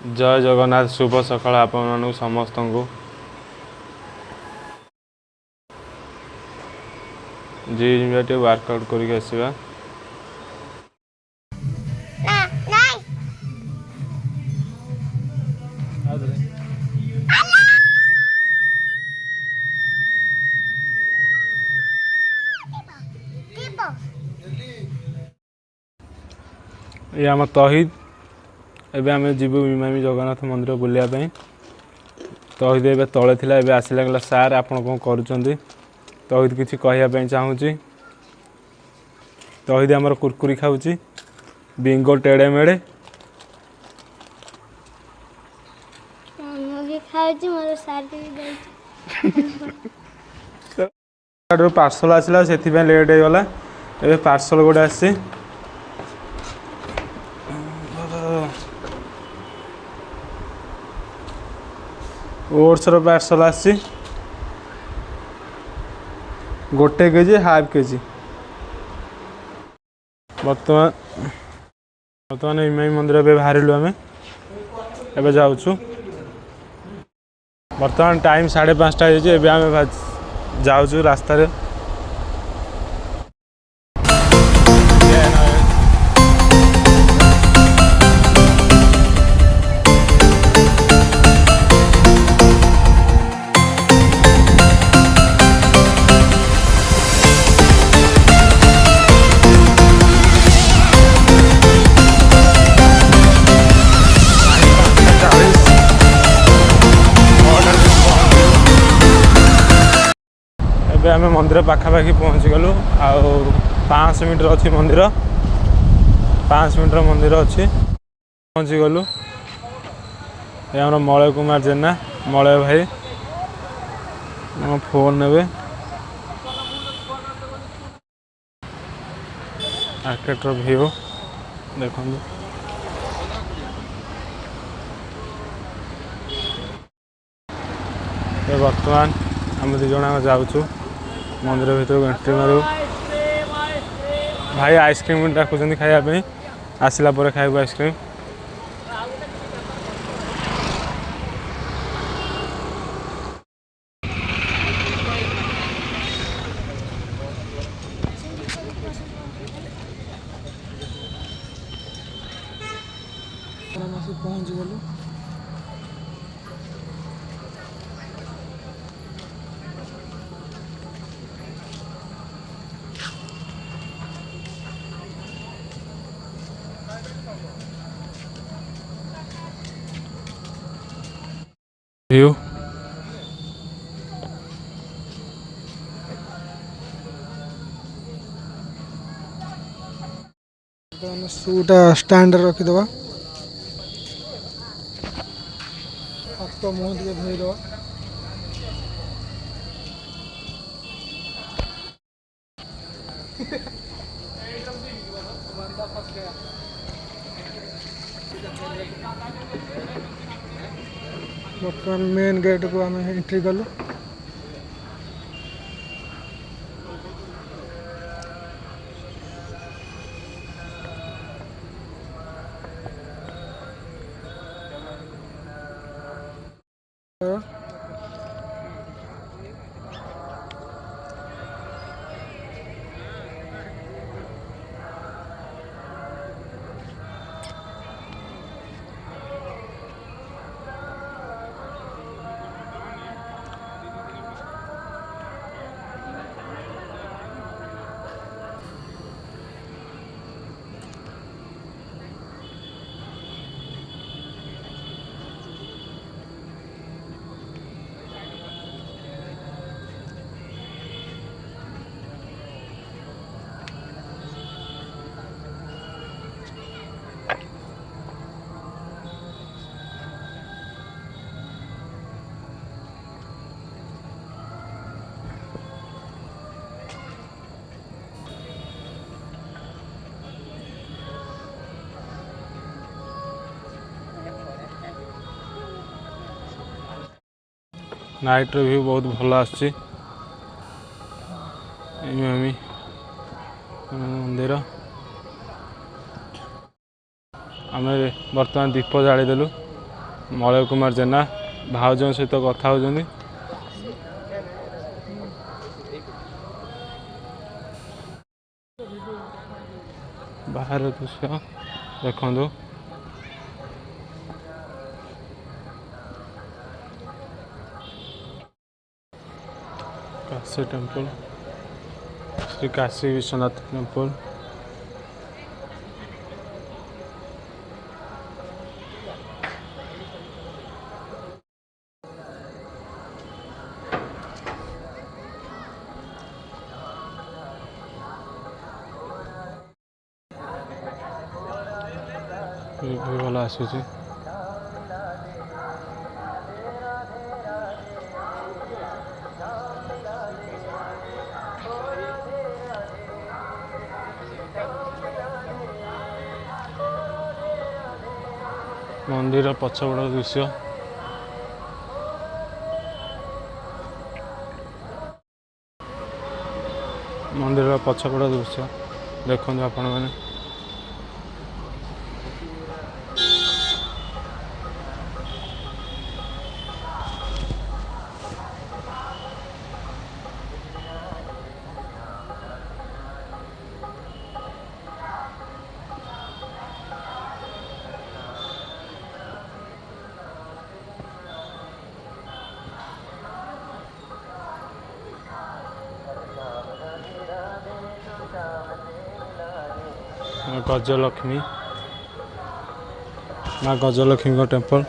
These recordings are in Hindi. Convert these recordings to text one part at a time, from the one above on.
जय जगन्नाथ शुभ सकाळ आपण समस्त को जी वर्कआउट करके आसवा ये आम तहिद एबे आम जीवु इमामी जगन्नाथ मंदिर बुलायापी तहिद ए तले थिला एबे आसिला गला सार आपण कौन करुँच तहिद किसी कहवाई चाहूँगी तहिद आमर कुरकुरी खाऊँ बिंगो टेड़े मेड़े पार्सल आसला से लेट हो गला ए पार्सल गोटे आसी ओट्स पार्सल आसी गोटे केजी हाफ केजी बर्तमान इमामी मंदिर ए बाहर आम ए जाऊँ बर्तमान टाइम 5:30 एबे आम जाऊँ रास्ता रे आम मंदिर पाखापाखि पहुँची गलु आउ 5 मिनट अच्छी मंदिर 5 मिनट मंदिर अच्छी पहुँची गलु ये आम मलय कुमार जेना मलय भाई मो फोन ने मार्केटर व्यू देखो बर्तमान आम 2 जन जाऊँ मंदिर भर एंट्री मारू भाई आइसक्रीम डाकुं खायापी आसला खाइबू आइसक्रीम पहुँच गलु व्यू सूटा स्टैंड रखीदे हाथ मुँह टे धोईदे बर्तमान मेन गेट को आम एंट्री कलु नाइट व्यू बहुत भल आसी मंदिर आम बर्तमान दीप जादेलु मलय कुमार जेना भाउज सहित कथा होउछन्ती। बाहर दृश्य देखो काशी टेम्पल श्री काशी विश्वनाथ टेम्पल। भला आसूची मंदिर पछपड़ दृश्य मंदिर पछपड़ दृश्य देखो आपण मैंने गजलक्ष्मी माँ गजलक्ष्मी का टेम्पल।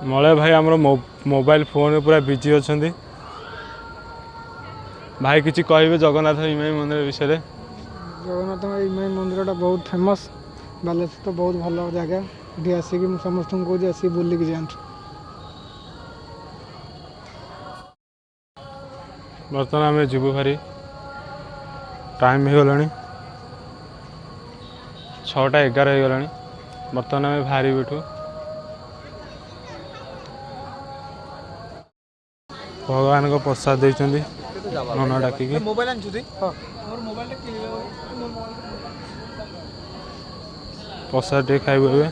मलय भाई आमर मोबाइल फोन पूरा बिजी अच्छा भाई किसी कहे जगन्नाथ इमामी मंदिर विषय। जगन्नाथ इमामी मंदिर बहुत फेमस बालेश्वर तो बहुत भल जगह ये आसिक समस्त कौन आसिक बुलिक जातु। बर्तमान आम जीवु भारी टाइम हो गला 6:11 हो गला। बर्तमान आम भारी बैठू भगवान को प्रसाद देते नना डाकिक प्रसाद टे खाइबे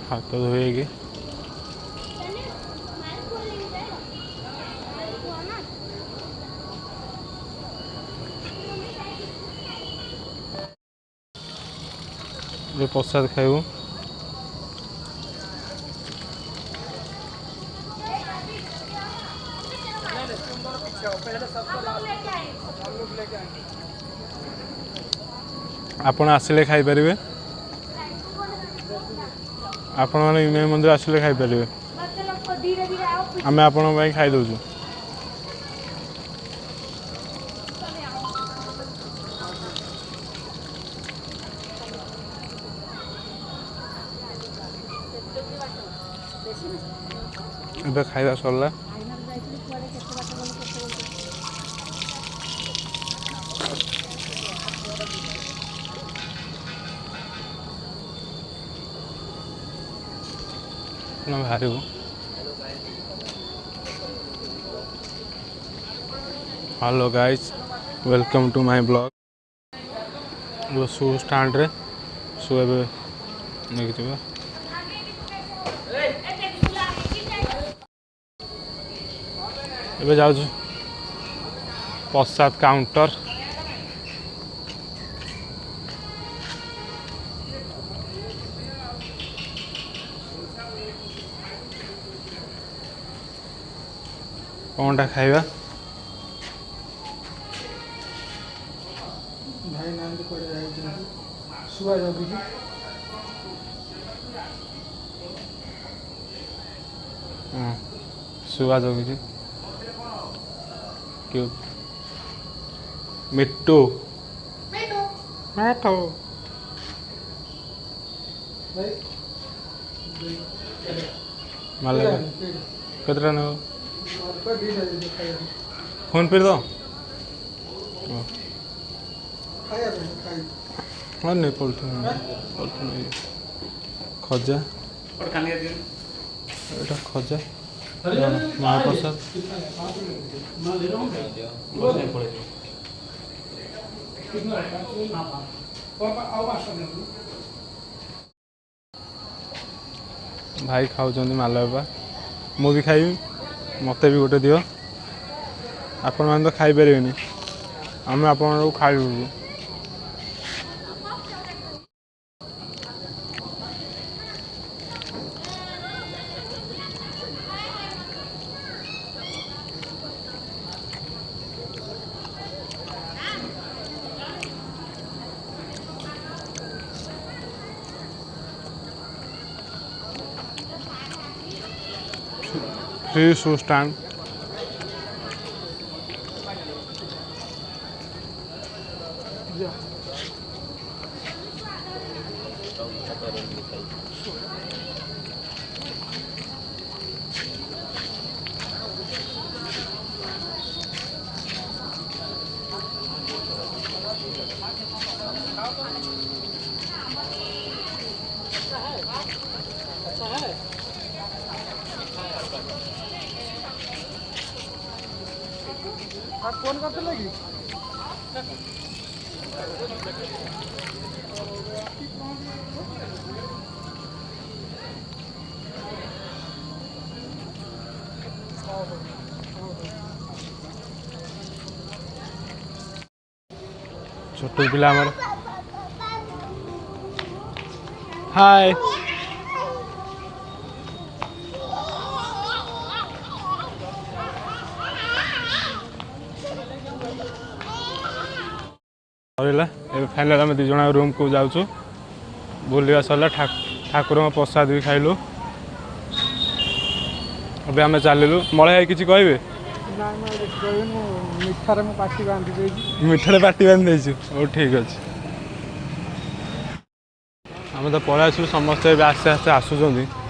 हाथ धोएगी प्रसाद खाइबू। आपण आसिले खाई परिबे आपण माने इमामी मंदिर आसिले खाई परिबे आमे आपण भाई खाई दोजु। ଏବେ ଖାଇବା ସରିଲା। बाहर hello guys welcome to my blog. Shoe stand रे शू नहीं जाऊ प्रसाद काउंटर कौनटा खाइबा भाई नाम शुआ जगी शुआ जगी क्यों मिट्टू माल केतटा न फोन पे दो हाँ नहीं पॉलिथिन खजा এটা খজা মহাপ্রসাদ ଭାଇ ଖାଉଛନ୍ତି ମାଲବା ମୁଁ ବି ଖାଇବି ମୋତେ ବି ଗୋଟେ ଦିଅ ଆପଣମାନେ ତ ଖାଇପାରିବେନି ଆମେ ଆପଣଙ୍କୁ ଖାଇବୁ free shoe stand फोन करते लगी छोट पिला हमर हाय फाइनाल आम दिज रूम को जाऊँ बुलवा सरला ठाकुर प्रसाद भी खाइलु अभी आम चलू मलय किसी कहे मिठारे पार्टी बांधी मिठारे पार्टी बांधी ओ ठीक अच्छे आम तो पलि आसू समस्ते आस्ते आस्ते आसुँच